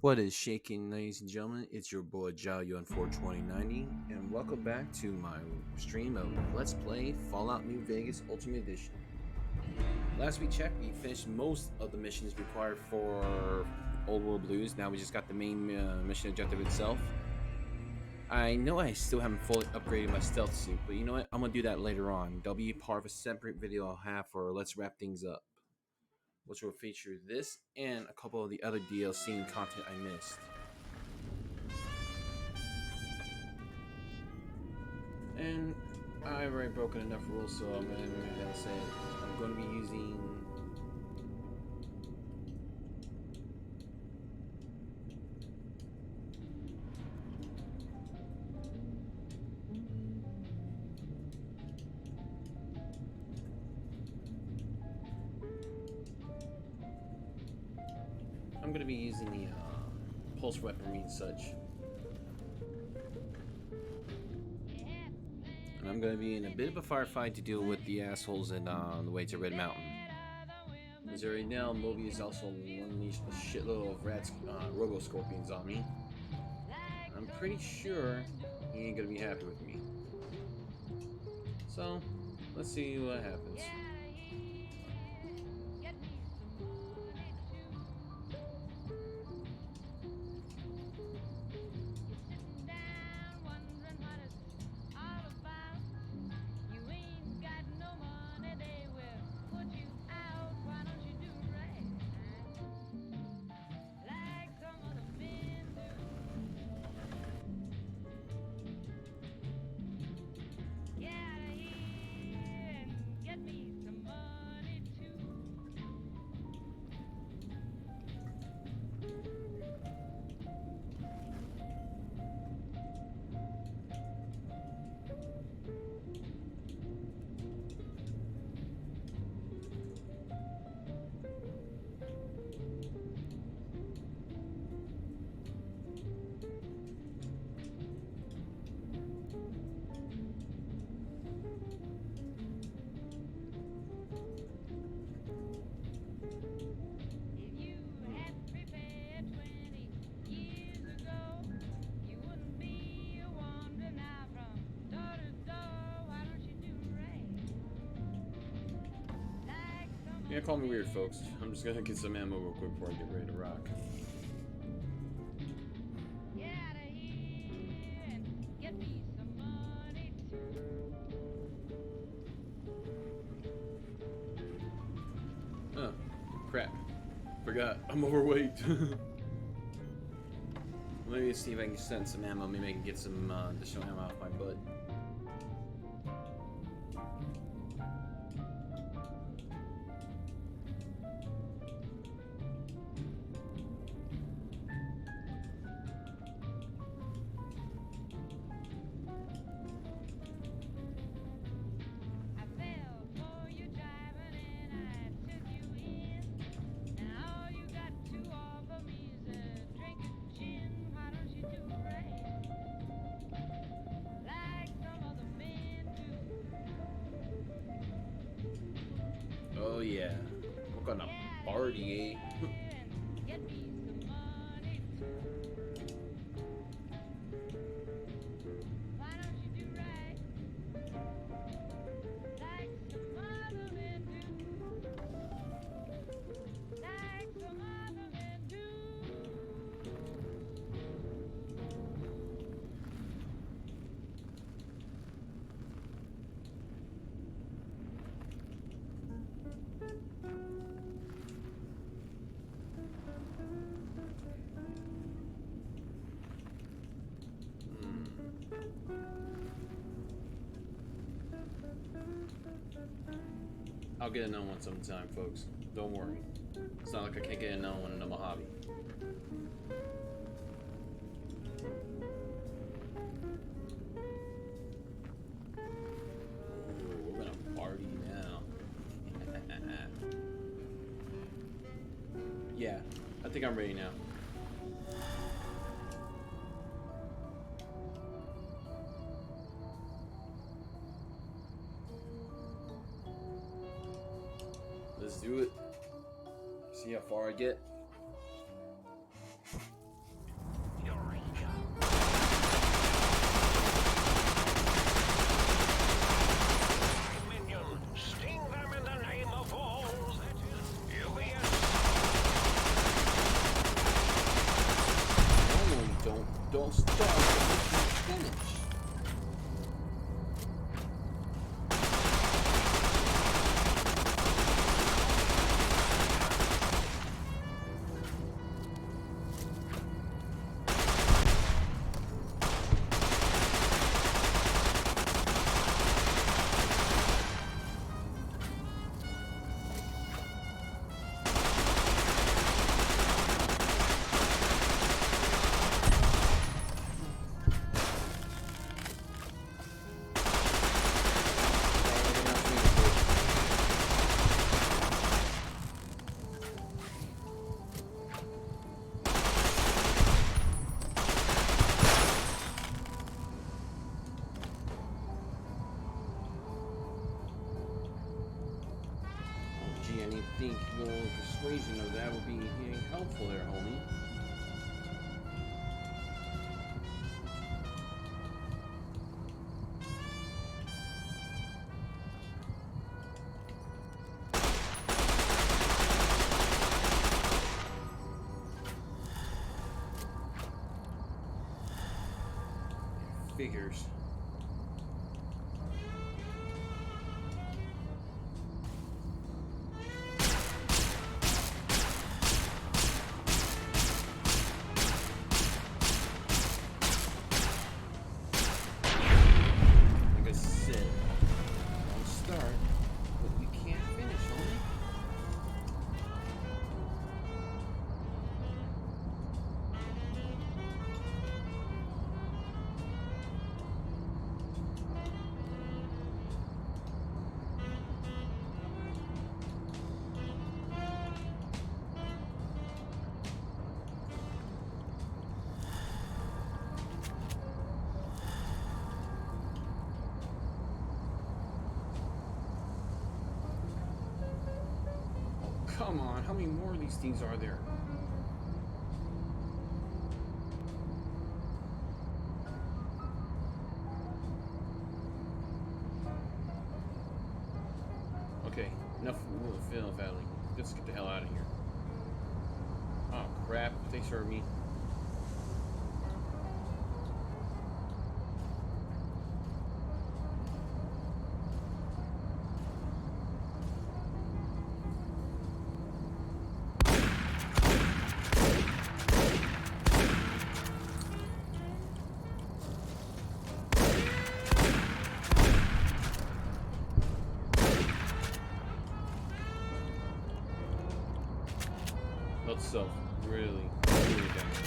What is shaking, ladies and gentlemen? It's your boy Jalyo on 42090, and welcome back to my stream of Let's Play Fallout New Vegas Ultimate Edition. Last we checked, we finished most of the missions required for Old World Blues. Now we just got the main mission objective itself. I know I still haven't fully upgraded my stealth suit, but you know what? I'm gonna do that later on. That'll be part of a separate video I'll have for Let's Wrap Things Up, which will feature this and a couple of the other DLC and content I missed. And I've already broken enough rules, so I'm gonna say I'm going to be using. I'm going to be using the pulse weaponry and such. And I'm going to be in a bit of a firefight to deal with the assholes in on the way to Red Mountain. As right now, Mobius also unleashed a shitload of Robo-Scorpions on me. I'm pretty sure he ain't going to be happy with me. So, let's see what happens. Yeah, call me weird, folks. I'm just gonna get some ammo real quick before I get ready to rock. Oh, crap. Forgot. I'm overweight. Let me see if I can send some ammo. Maybe I can get some additional ammo off my butt. Oh yeah, we're gonna party, eh? I'll get another one sometime, folks. Don't worry. It's not like I can't get another one in the Mojave. Ooh, we're gonna party now. Yeah, I think I'm ready now. Let's do it. See how far I get. Don't stop until you finish. Think your persuasion of that would be helpful there, homie. Figures. Come on, how many more of these things are there? Okay, enough fiddle faddling. Let's get the hell out of here. Oh crap, they serve me. So really getting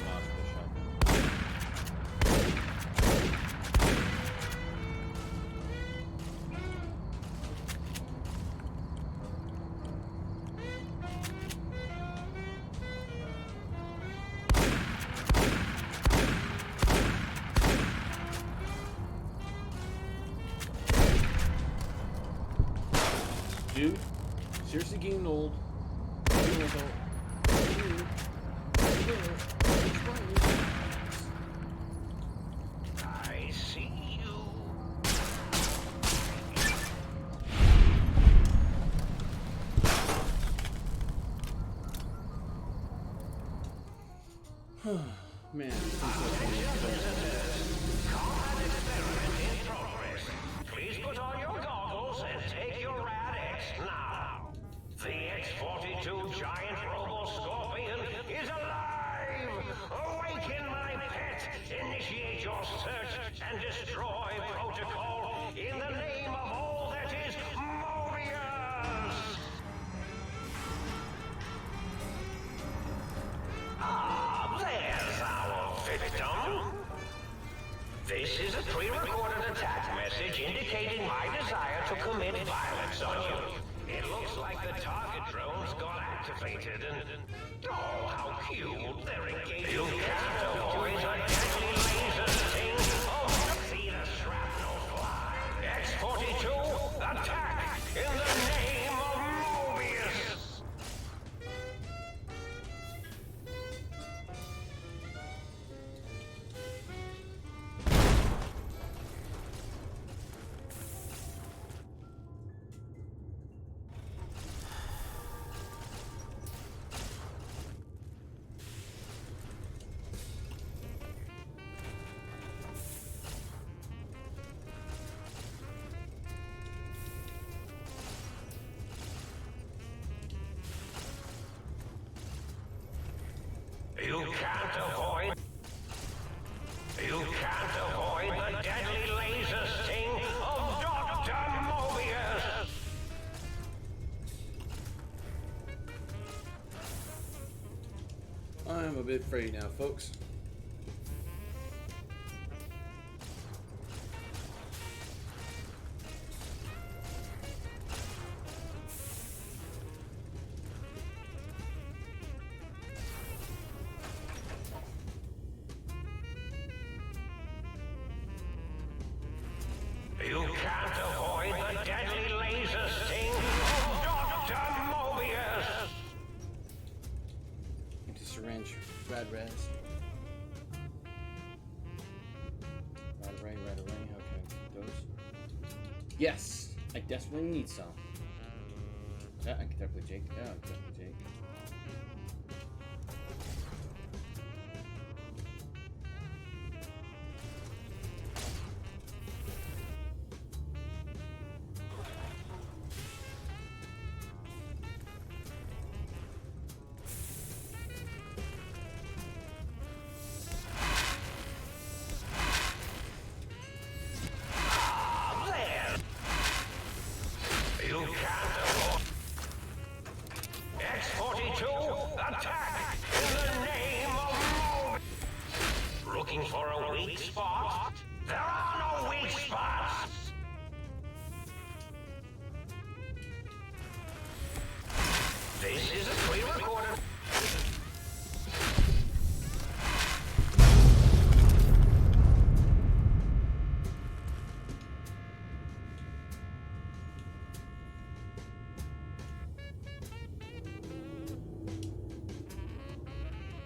lost in the shotgun. Dude, seriously getting old. I see you. Man, Combat experiment in progress. Please put on your goggles and take your rad X now. The X-42 giant Robo-Scorpion is alive! Awaken my pet! Initiate your search and destroy protocol in the name of all that is Mobius! Ah, there's our victim. This is a pre-recorded attack message indicating my desire to commit violence on you. It looks like the target drone's got activated and... Oh, how cute! They're engaging... You can't avoid a deadly laser sting! Oh, see the shrapnel fly! X-42, attack! In the name of Mobius! can't avoid. You can't avoid the deadly laser sting of Dr. Mobius. I'm a bit afraid now, folks. You can't avoid the deadly laser sting of Dr. Mobius. Empty syringe. Rad res. Rad array, okay. Those. Yes! I desperately need some. Yeah, I can definitely take. Yeah, I can definitely take. You can't avoid. X-42, attack in the name of Mobius. Looking for a weak spot? There are no weak spots. This is a pre-recorded.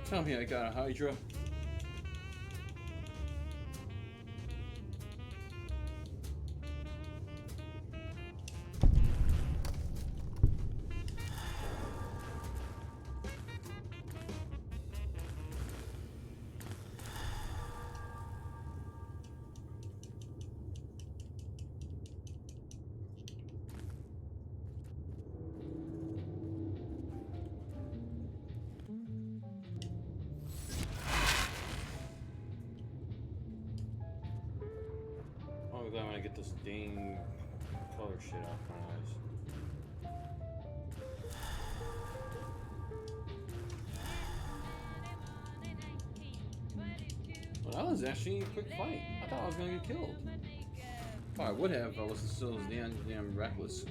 Tell me I got a Hydra. I'm glad when I get this dang color shit off my eyes. Well, that was actually a quick fight. I thought I was gonna get killed. Oh, I would have if I wasn't still as damn reckless.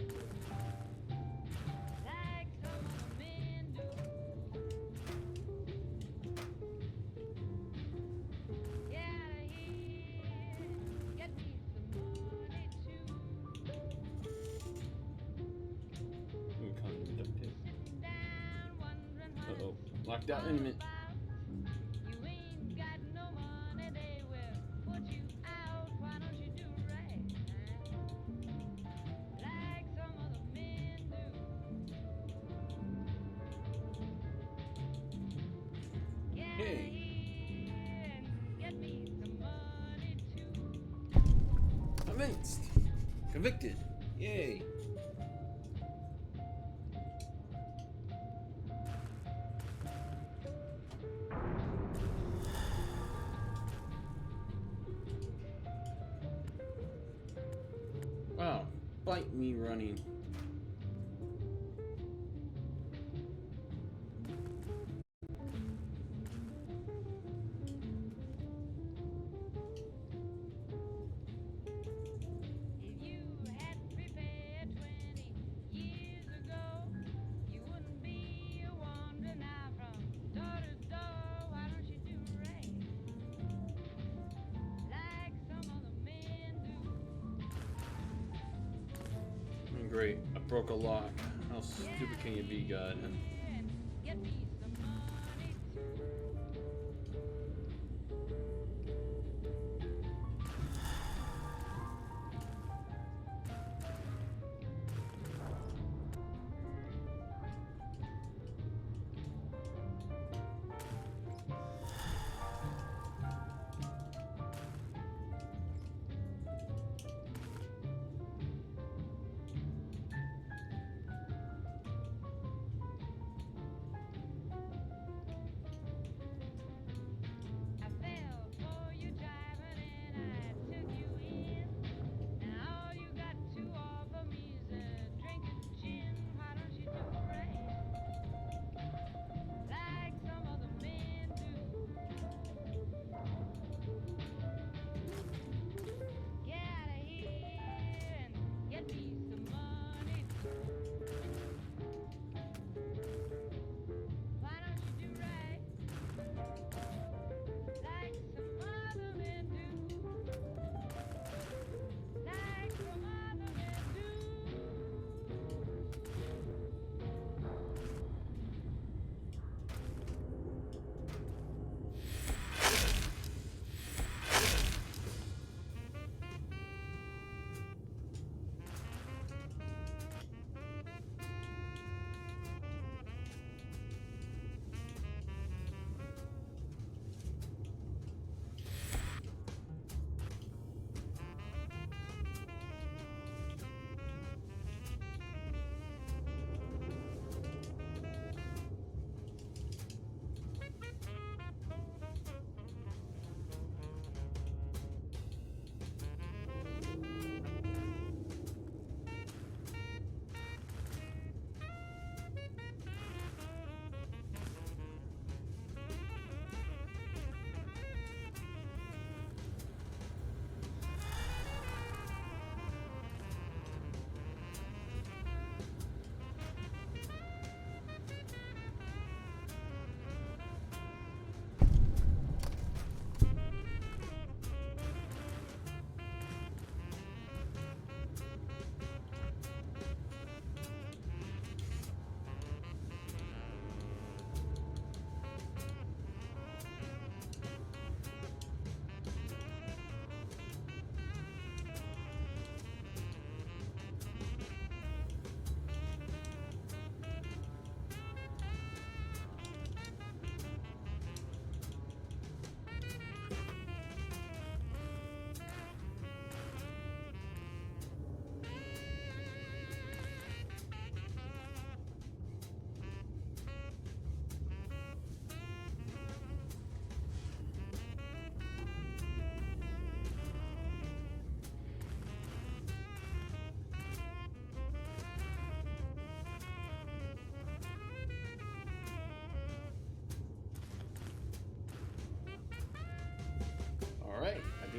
Uh-oh. Locked out intimate. Hey. Convinced. Convicted. Yay. Wow, bite me running. Great, I broke a lock. How stupid can you be, God?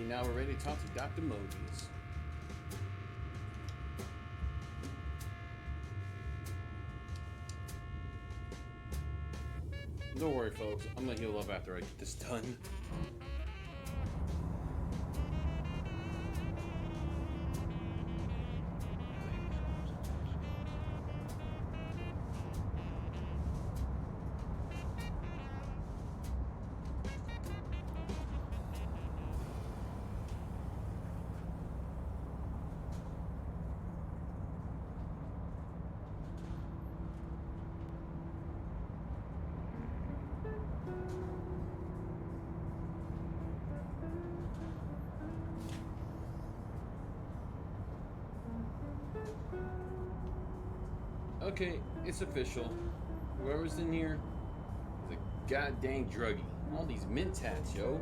Okay, now we're ready to talk to Dr. Mobius. Don't worry, folks. I'm gonna heal up after I get this done. Okay, it's official. Whoever's in here is a goddamn druggie. All these mint tats, yo.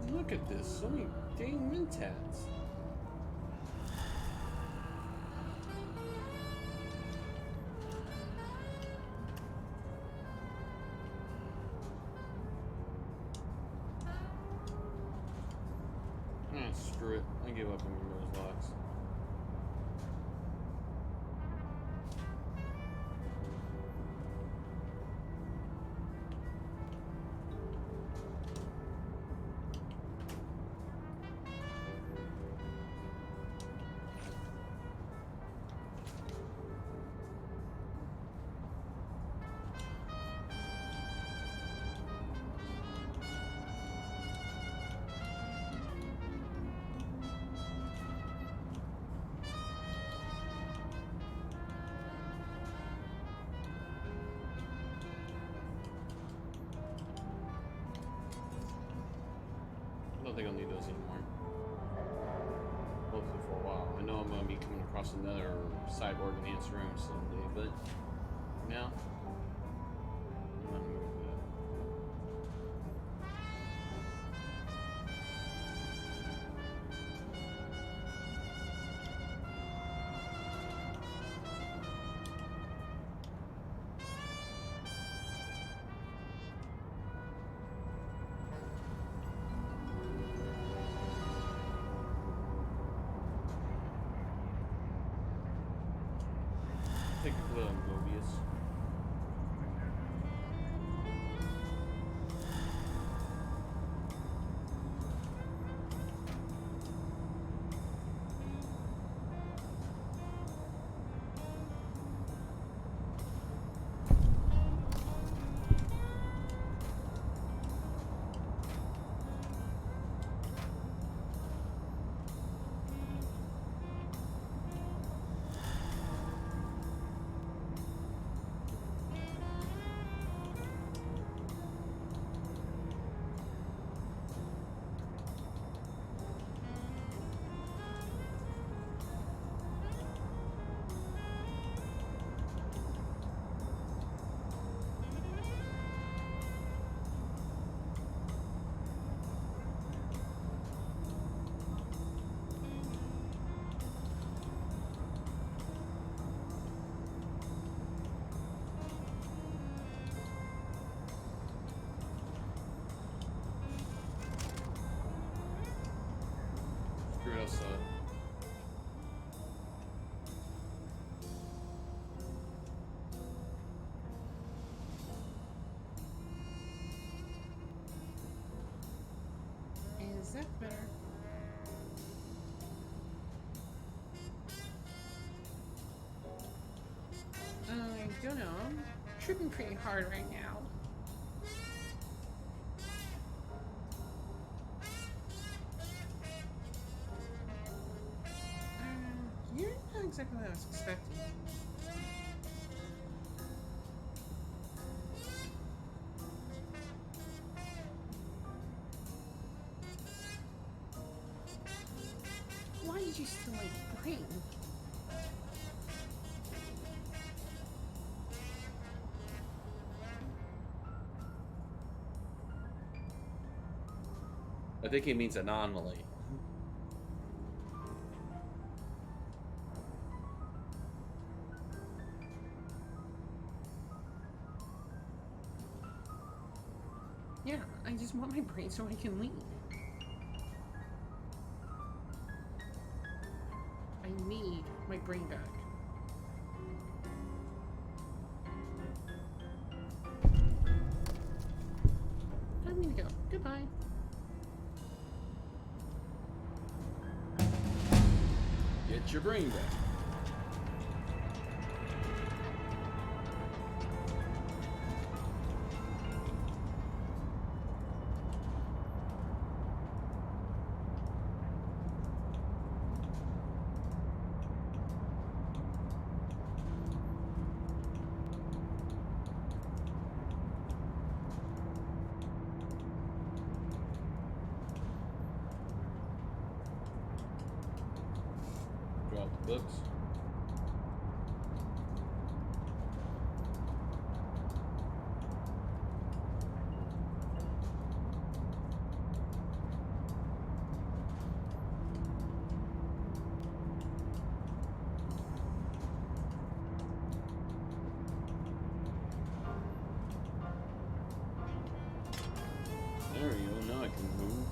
Look at this, so many dang mint tats. Screw it. I give up on those locks. I don't think I'll need those anymore. Hopefully for a while. I know I'm going to be coming across another cyborg enhanced room someday, but now I'm not moving with that. Take a clue, Mobius. Screw it, I'll sell it. Is that better? I don't know. I'm tripping pretty hard right now. You're not exactly what I was expecting. Why did did you steal my brain? I think he means anomaly. Yeah, I just want my brain so I can leave. I need my brain back. Time to go. Goodbye. Get your brain back. Drop the books. There we go, now I can move.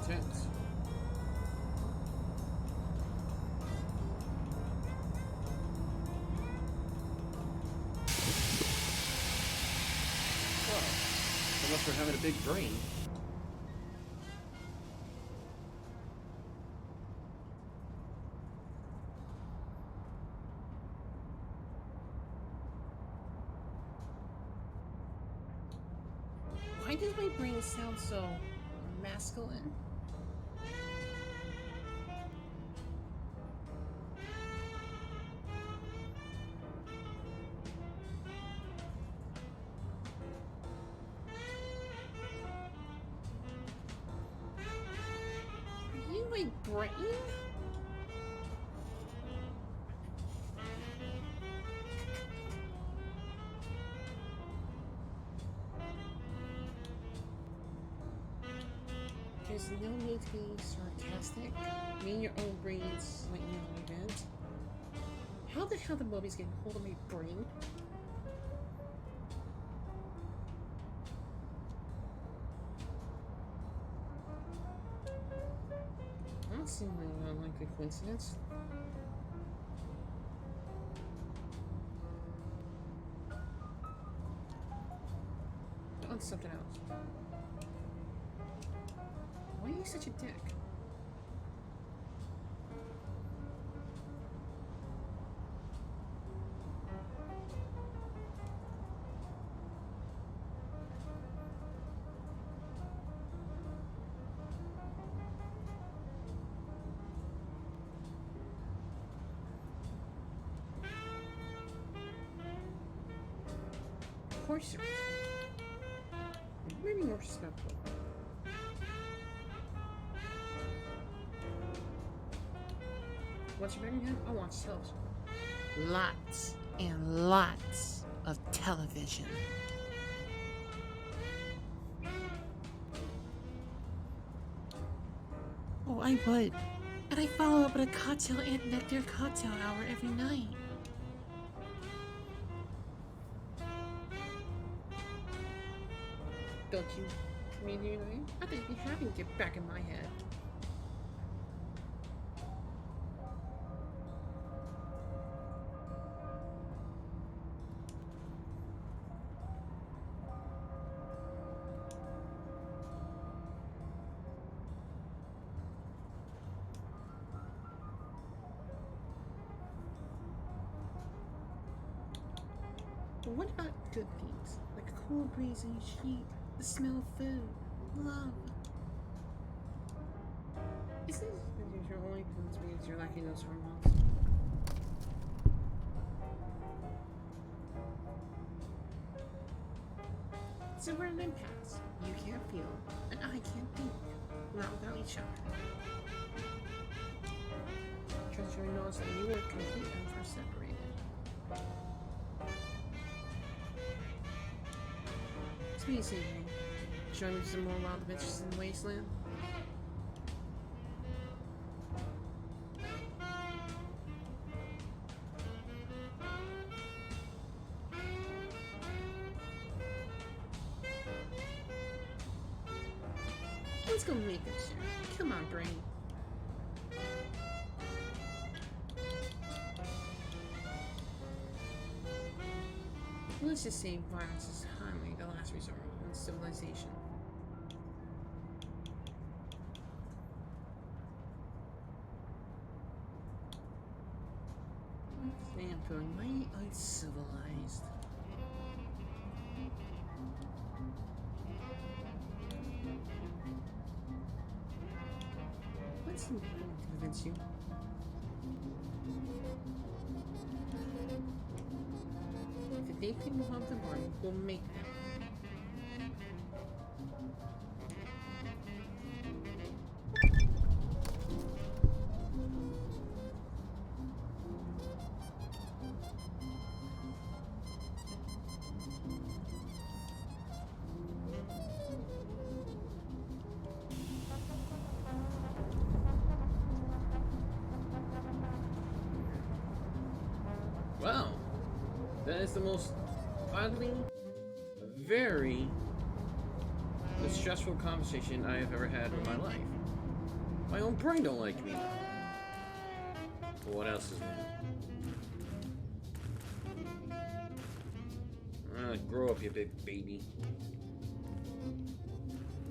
Intense. Well, unless we're having a big brain. Why does my brain sound so masculine? Are you my brain? There's no need to be sarcastic. Me and your own brains slightly event. How the hell did Mobius get hold of my brain? I don't see my unlikely coincidence. On to something else. Why are you such a dick? Of course you're maybe more respectful. What's your brain again? I watch television. Lots and lots of television. Oh, I would. And I follow up with a cocktail and nectar cocktail hour every night. don't you? I mean, you know, I think you'd be happy to get back in my head. But what about good things? Like a cool breeze on your cheek, the smell of food, love. Is this your only difference because you're lacking those hormones? So we're an impasse. You can't feel, and I can't think. Not without each other. Treasury knows that you were complete and for separated. So what do you say, Ray? Join me for some more wild adventures in the wasteland? Let's go make this shit. Come on, Brain. Let's just say violence is highly the last resort in civilization. Today I'm feeling mighty uncivilized. What's important to convince you? If they can move up the barn, we'll make them. Wow, that is the most oddly, very stressful conversation I have ever had in my life. My own brain don't like me. But what else is new? Grow up, you big baby.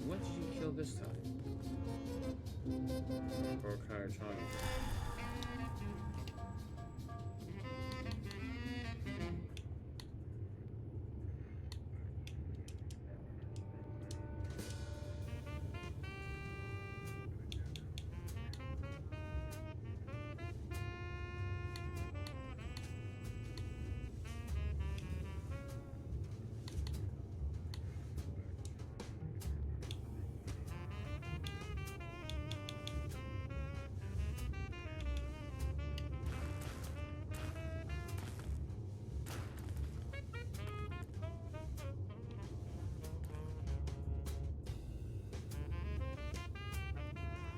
What did you kill this time? Or kind of trying.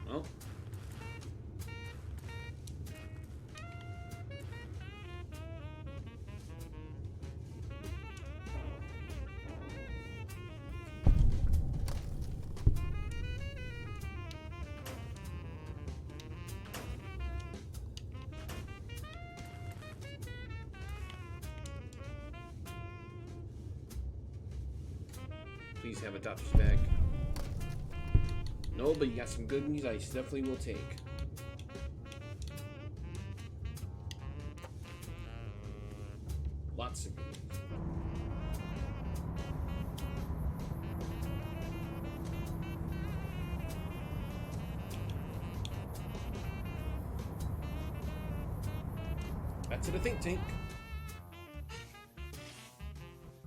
Oh. Please have a doctor's bag. No, but you got some good news I definitely will take. Lots of good news. Back to the think tank.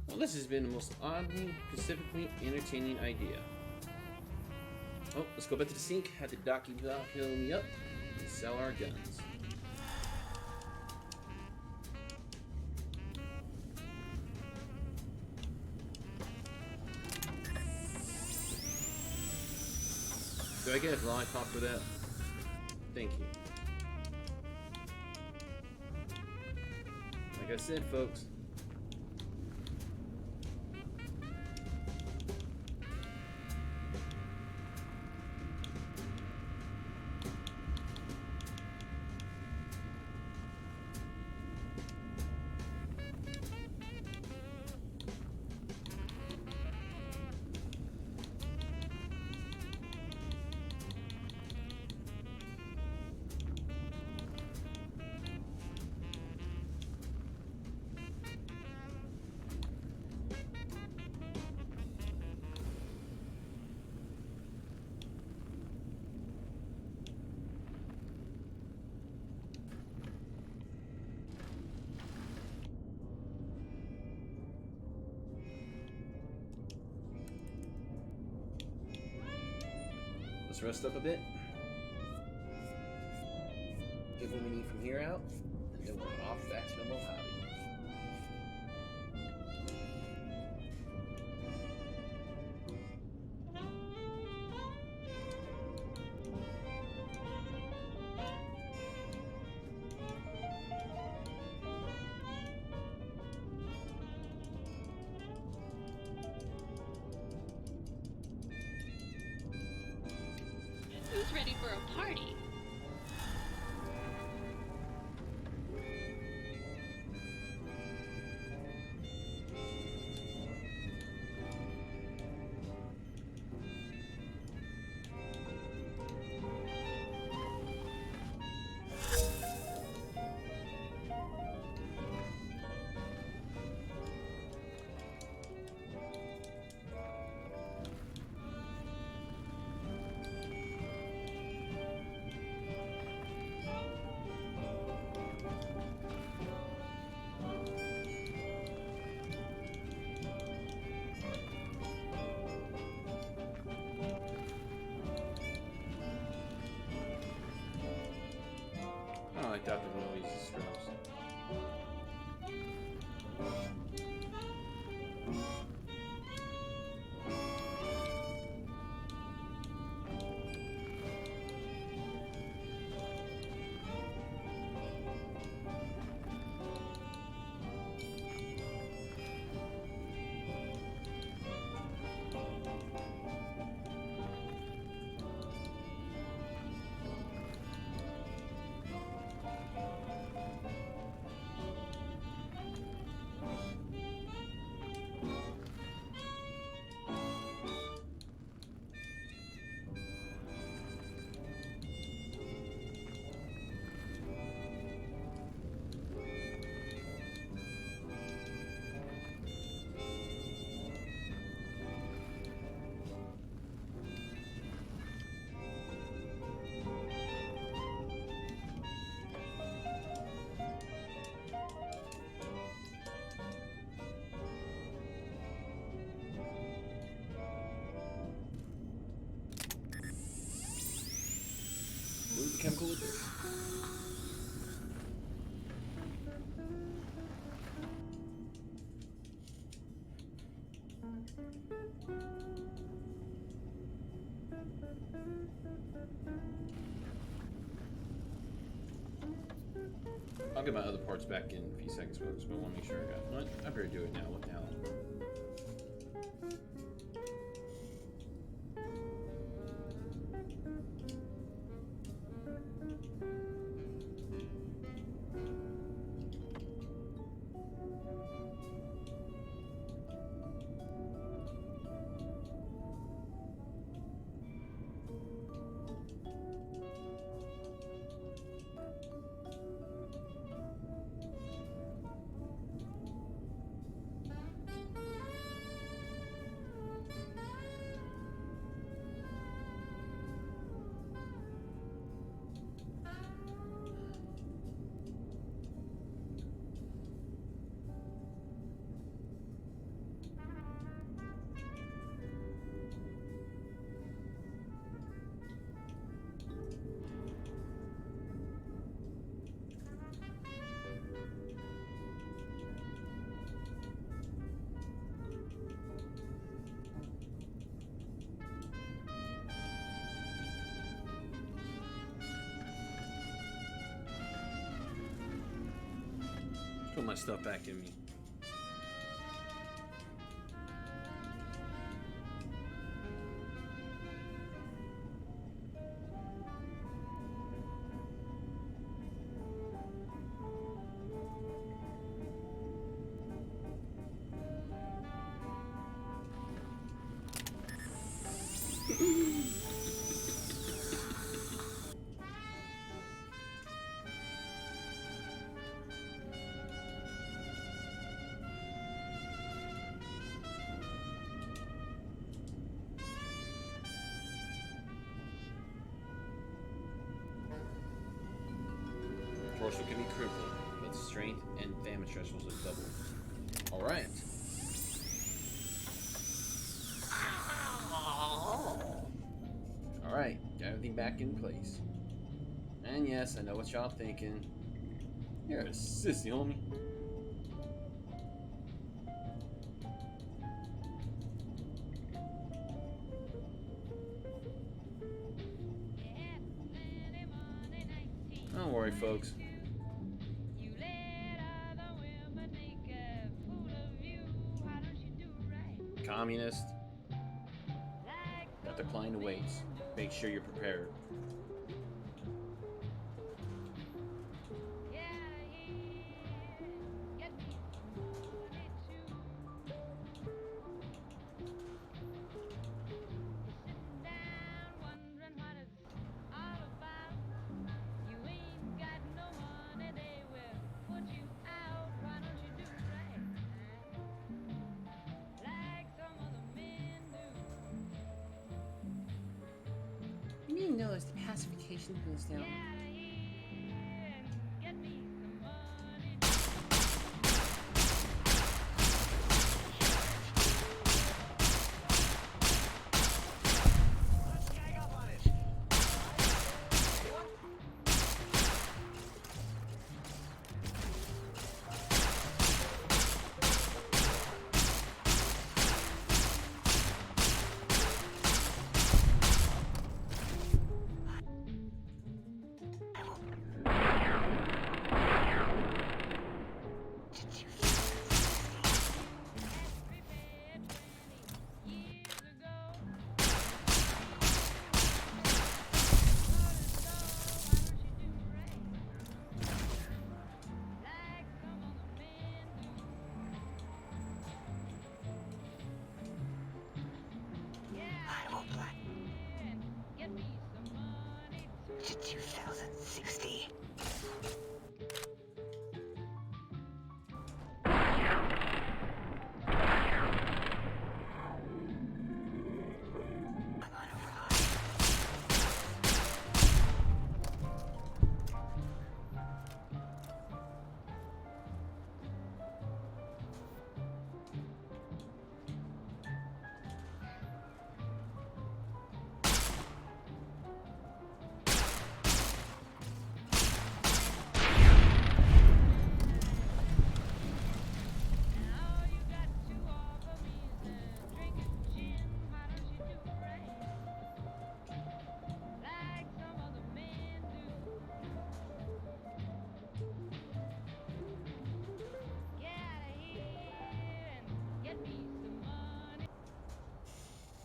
Well, this has been the most oddly, specifically entertaining idea. Oh, let's go back to the sink. Had the docky doc heal me up and sell our guns. Do I get a lollipop for that? Thank you. Like I said, folks, Let's rest up a bit. Get what we need from here out, and then we're off back to the Mojave. Who's ready for a party? Oh, I thought the noise is strokes. Move the chemical with this. I'll get my other parts back in a few seconds, folks, but I want to make sure I got what? I better do it now. What the hell? Put my stuff back in me. Torso can be crippled, but strength and damage thresholds are doubled. Alright. Alright. everything back in place. And yes, I know what y'all thinking. You're a sissy, homie. Don't worry, folks. Communist. Got the Klein awaits. Make sure you're prepared. You need to know as the pacification goes down.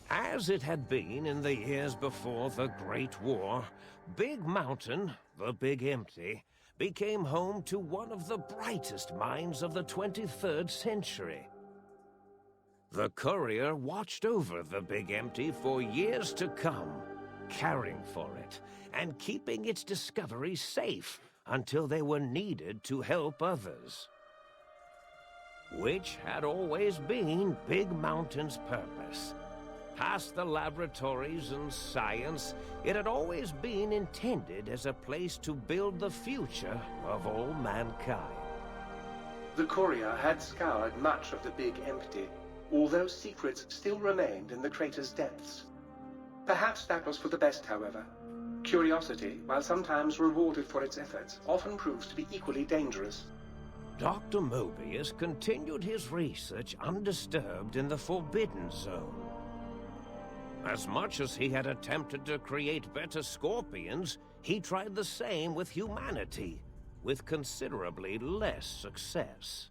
As it had been in the years before the Great War, Big Mountain, the Big Empty, became home to one of the brightest minds of the 23rd century. The courier watched over the Big Empty for years to come, caring for it and keeping its discoveries safe until they were needed to help others. Which had always been Big Mountain's purpose. Past the laboratories and science, it had always been intended as a place to build the future of all mankind. The courier had scoured much of the Big Empty, although secrets still remained in the crater's depths. Perhaps that was for the best, however. Curiosity, while sometimes rewarded for its efforts, often proves to be equally dangerous. Dr. Mobius continued his research undisturbed in the Forbidden Zone. As much as he had attempted to create better scorpions, he tried the same with humanity, with considerably less success.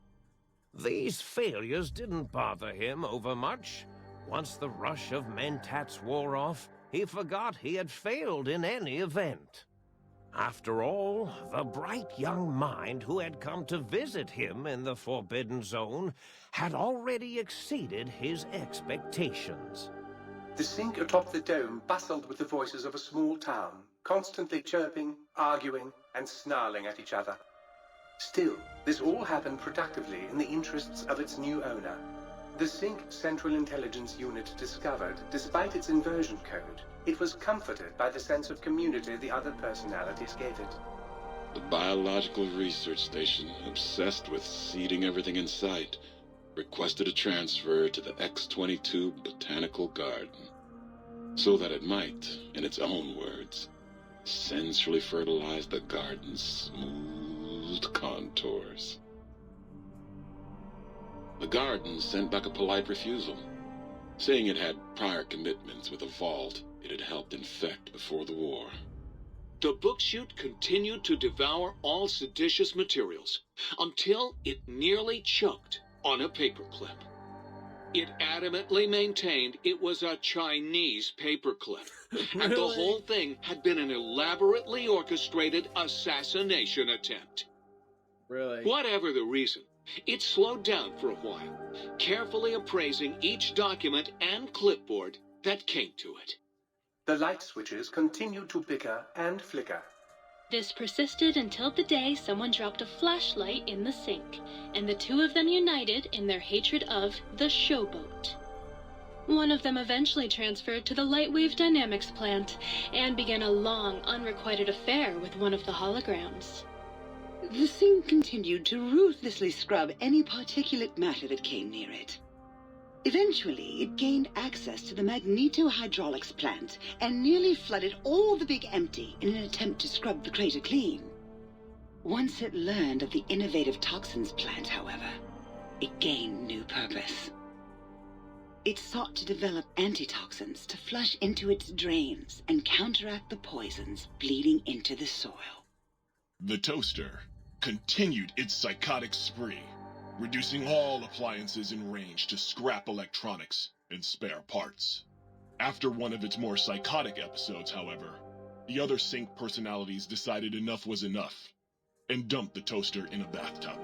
These failures didn't bother him overmuch. Once the rush of mentats wore off, he forgot he had failed in any event. After all, the bright young mind who had come to visit him in the Forbidden Zone had already exceeded his expectations. The sink atop the dome bustled with the voices of a small town, constantly chirping, arguing, and snarling at each other. Still, this all happened productively in the interests of its new owner. The Sync Central Intelligence Unit discovered, despite its inversion code, it was comforted by the sense of community the other personalities gave it. The biological research station, obsessed with seeding everything in sight, requested a transfer to the X-22 Botanical Garden. so that it might, in its own words, sensually fertilize the garden's smooth contours. The garden sent back a polite refusal, saying it had prior commitments with a vault it had helped infect before the war. The book chute continued to devour all seditious materials until it nearly choked on a paperclip. It adamantly maintained it was a Chinese paperclip, and the whole thing had been an elaborately orchestrated assassination attempt. Really? Whatever the reason, it slowed down for a while, carefully appraising each document and clipboard that came to it. The light switches continued to bicker and flicker. This persisted until the day someone dropped a flashlight in the sink, and the two of them united in their hatred of the showboat. One of them eventually transferred to the Lightwave Dynamics plant, and began a long, unrequited affair with one of the holograms. The thing continued to ruthlessly scrub any particulate matter that came near it. Eventually, it gained access to the magneto-hydraulics plant and nearly flooded all the Big Empty in an attempt to scrub the crater clean. Once it learned of the innovative toxins plant, however, it gained new purpose. It sought to develop antitoxins to flush into its drains and counteract the poisons bleeding into the soil. The toaster continued its psychotic spree, reducing all appliances in range to scrap electronics and spare parts. After one of its more psychotic episodes, however, the other Sync personalities decided enough was enough and dumped the toaster in a bathtub.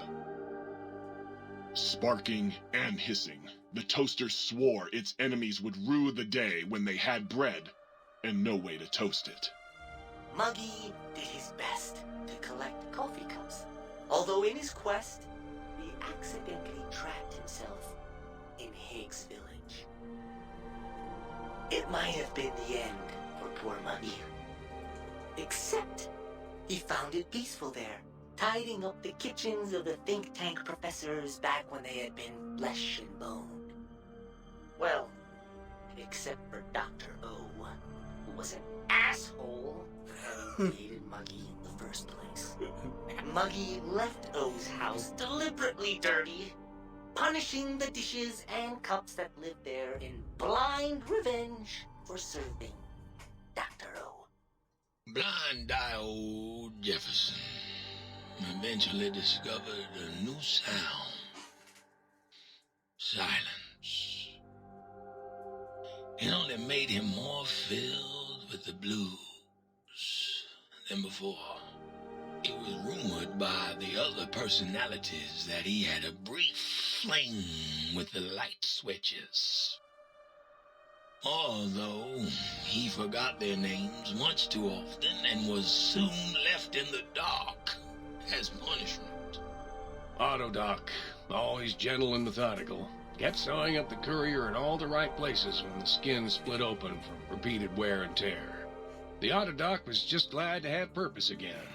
Sparking and hissing, the toaster swore its enemies would rue the day when they had bread and no way to toast it. Muggy did his best to collect coffee cups, although in his quest, he accidentally trapped himself in Higgs Village. It might have been the end for poor Muggy. Except, he found it peaceful there, tidying up the kitchens of the think tank professors back when they had been flesh and bone. Well, except for Dr. O, who was an asshole who hated Muggy in the first place. Muggy left O's house deliberately dirty, punishing the dishes and cups that lived there in blind revenge for serving Dr. O. Blind-eye old Jefferson eventually discovered a new sound. Silence. It only made him more filled with the blues than before. It was rumored by the other personalities that he had a brief fling with the light switches. Although he forgot their names much too often and was soon left in the dark as punishment. Autodoc, always gentle and methodical, kept sewing up the courier in all the right places when the skin split open from repeated wear and tear. The Autodoc was just glad to have purpose again.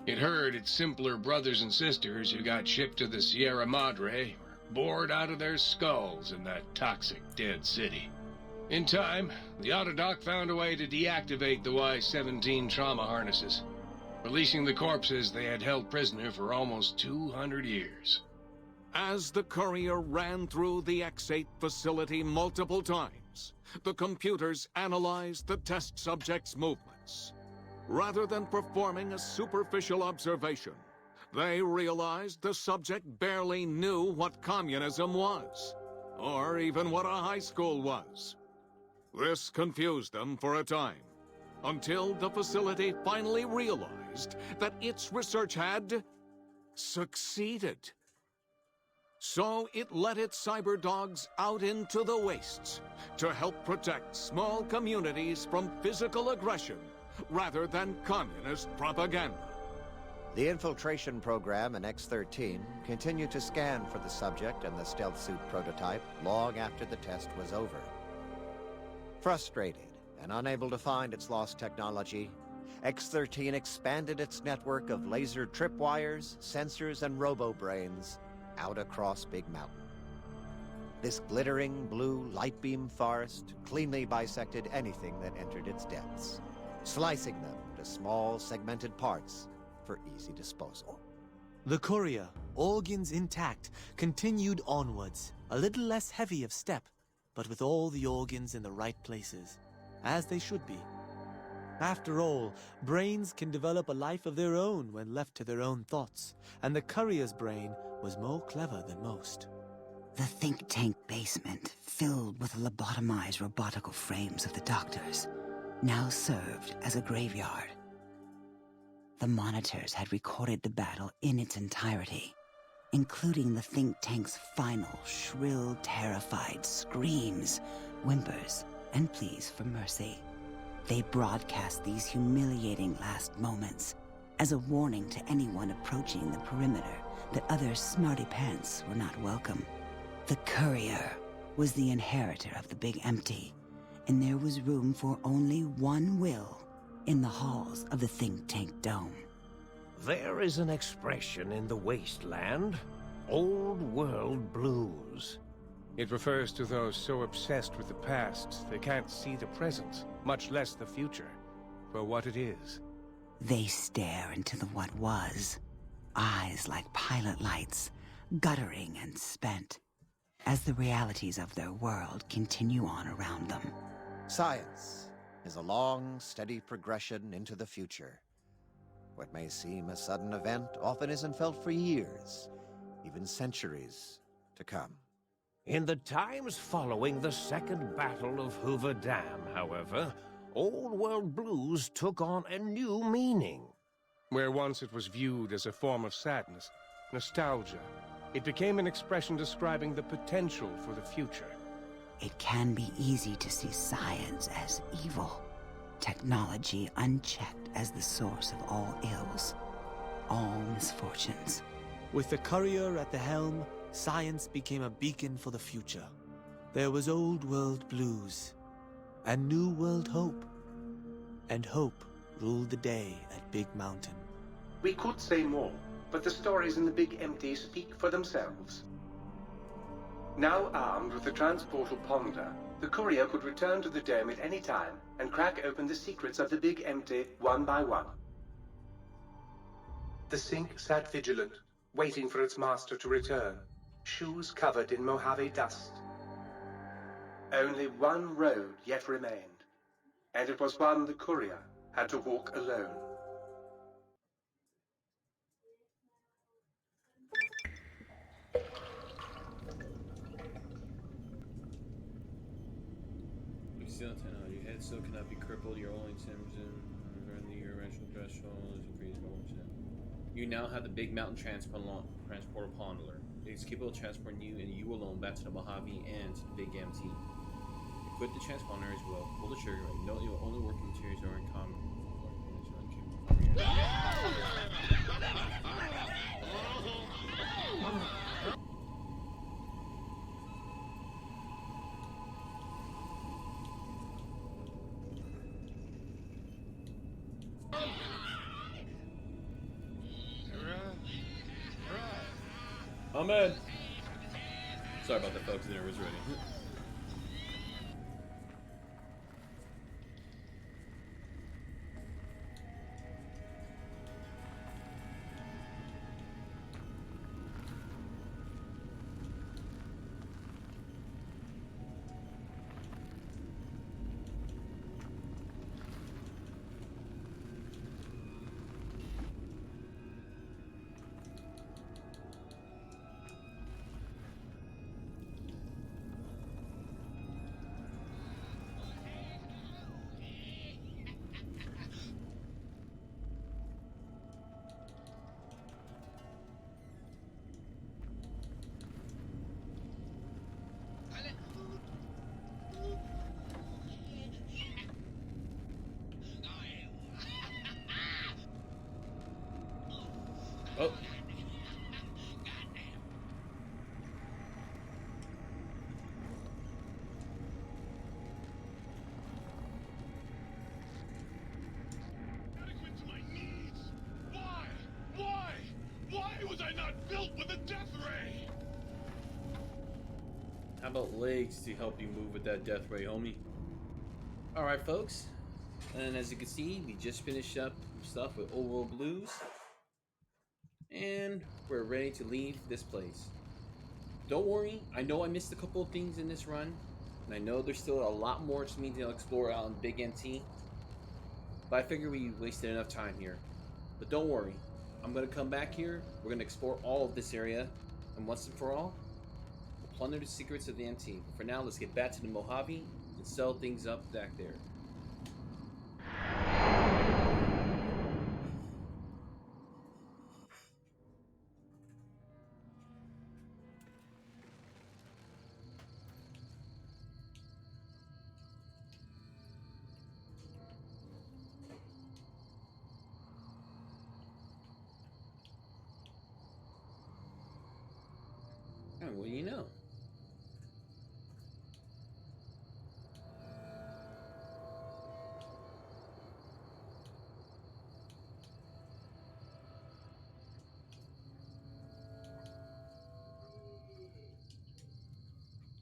It heard its simpler brothers and sisters who got shipped to the Sierra Madre were bored out of their skulls in that toxic, dead city. In time, the Autodoc found a way to deactivate the Y-17 trauma harnesses, releasing the corpses they had held prisoner for almost 200 years. As the courier ran through the X-8 facility multiple times, the computers analyzed the test subject's movements. Rather than performing a superficial observation, they realized the subject barely knew what communism was, or even what a high school was. This confused them for a time, until the facility finally realized that its research had succeeded. So it let its cyber dogs out into the wastes to help protect small communities from physical aggression rather than communist propaganda. The infiltration program in X-13 continued to scan for the subject and the stealth suit prototype long after the test was over. Frustrated and unable to find its lost technology, X-13 expanded its network of laser tripwires, sensors, and robo-brains out across Big Mountain. This glittering blue light beam forest cleanly bisected anything that entered its depths, slicing them into small segmented parts for easy disposal. The courier, organs intact, continued onwards, a little less heavy of step, but with all the organs in the right places, as they should be. After all, brains can develop a life of their own when left to their own thoughts, and the courier's brain was more clever than most. The think tank basement, filled with the lobotomized robotical frames of the doctors, now served as a graveyard. The monitors had recorded the battle in its entirety, including the think tank's final, shrill, terrified screams, whimpers, and pleas for mercy. They broadcast these humiliating last moments as a warning to anyone approaching the perimeter that other smarty pants were not welcome. The courier was the inheritor of the Big Empty, and there was room for only one will in the halls of the think tank dome. There is an expression in the wasteland, old world blues. It refers to those so obsessed with the past they can't see the present, much less the future, for what it is. They stare into the what was, eyes like pilot lights, guttering and spent, as the realities of their world continue on around them. Science is a long, steady progression into the future. What may seem a sudden event often isn't felt for years, even centuries to come. In the times following the Second Battle of Hoover Dam, however, old world blues took on a new meaning. Where once it was viewed as a form of sadness, nostalgia, it became an expression describing the potential for the future. It can be easy to see science as evil, technology unchecked as the source of all ills, all misfortunes. With the courier at the helm, science became a beacon for the future. There was old world blues, and new world hope. And hope ruled the day at Big Mountain. We could say more, but the stories in the Big Empty speak for themselves. Now armed with the transportal ponder, the courier could return to the dome at any time and crack open the secrets of the Big Empty one by one. The sink sat vigilant, waiting for its master to return, shoes covered in mojave dust. Only one road yet remained, and it was one the courier had to walk alone. Your head still cannot be crippled. Your only symptom the irrational threshold is increased by 1%. You now have the Big Mountain Transporter Pondler. It is capable of transporting you and you alone back to the Mojave and to the Big MT. Equip the transponder as well. Pull the trigger and note your only working materials are in common. Ahmed! Sorry about that, folks. Dinner was ready. Oh. Why was I not built with a death ray? How about legs to help you move with that death ray, homie? Alright, folks. And as you can see, we just finished up stuff with Old World Blues. And we're ready to leave this place. Don't worry, I know I missed a couple of things in this run. And I know there's still a lot more to me to explore out in Big NT. But I figure we wasted enough time here. But don't worry, I'm going to come back here. We're going to explore all of this area. And once and for all, we'll plunder the secrets of the NT. But for now, let's get back to the Mojave and sell things up back there. And what do you know?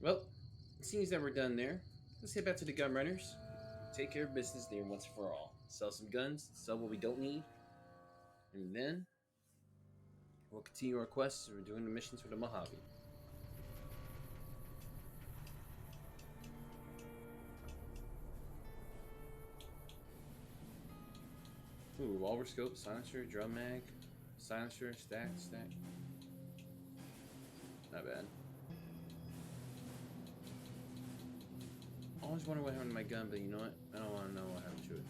Well, it seems that we're done there. Let's head back to the gun runners. Take care of business there once for all. Sell some guns, sell what we don't need, and then we'll continue our quests. We're doing the missions for the Mojave. Ooh, revolver scope, silencer, drum mag, silencer, stack. Not bad. I always wonder what happened to my gun, but you know what? I don't want to know what happened to it.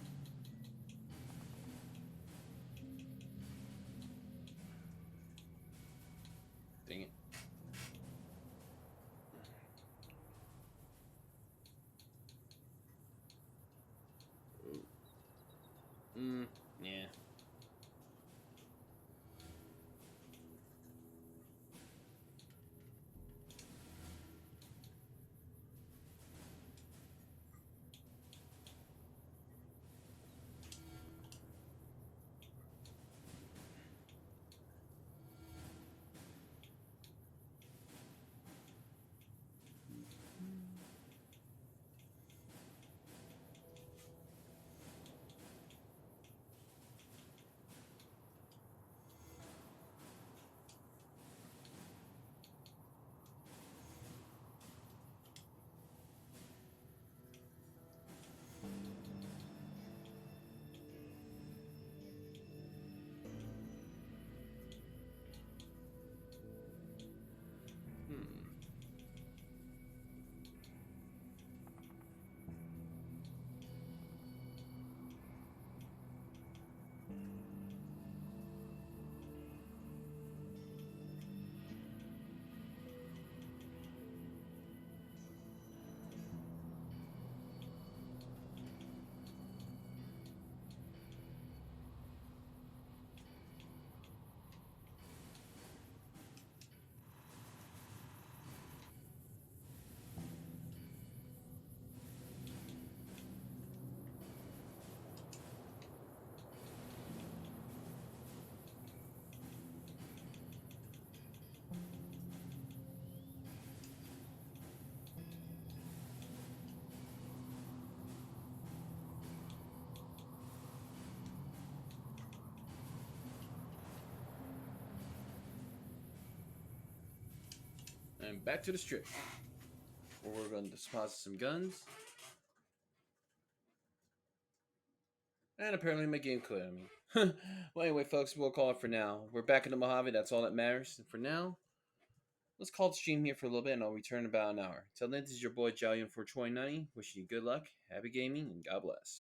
Dang it. Yeah. And back to the strip, where we're going to deposit some guns. And apparently my game quit on me. Well, anyway, folks, we'll call it for now. We're back in the Mojave. That's all that matters. And for now, let's call the stream here for a little bit, and I'll return in about an hour. Till then, this is your boy Jalion for 2090. Wishing you good luck, happy gaming, and God bless.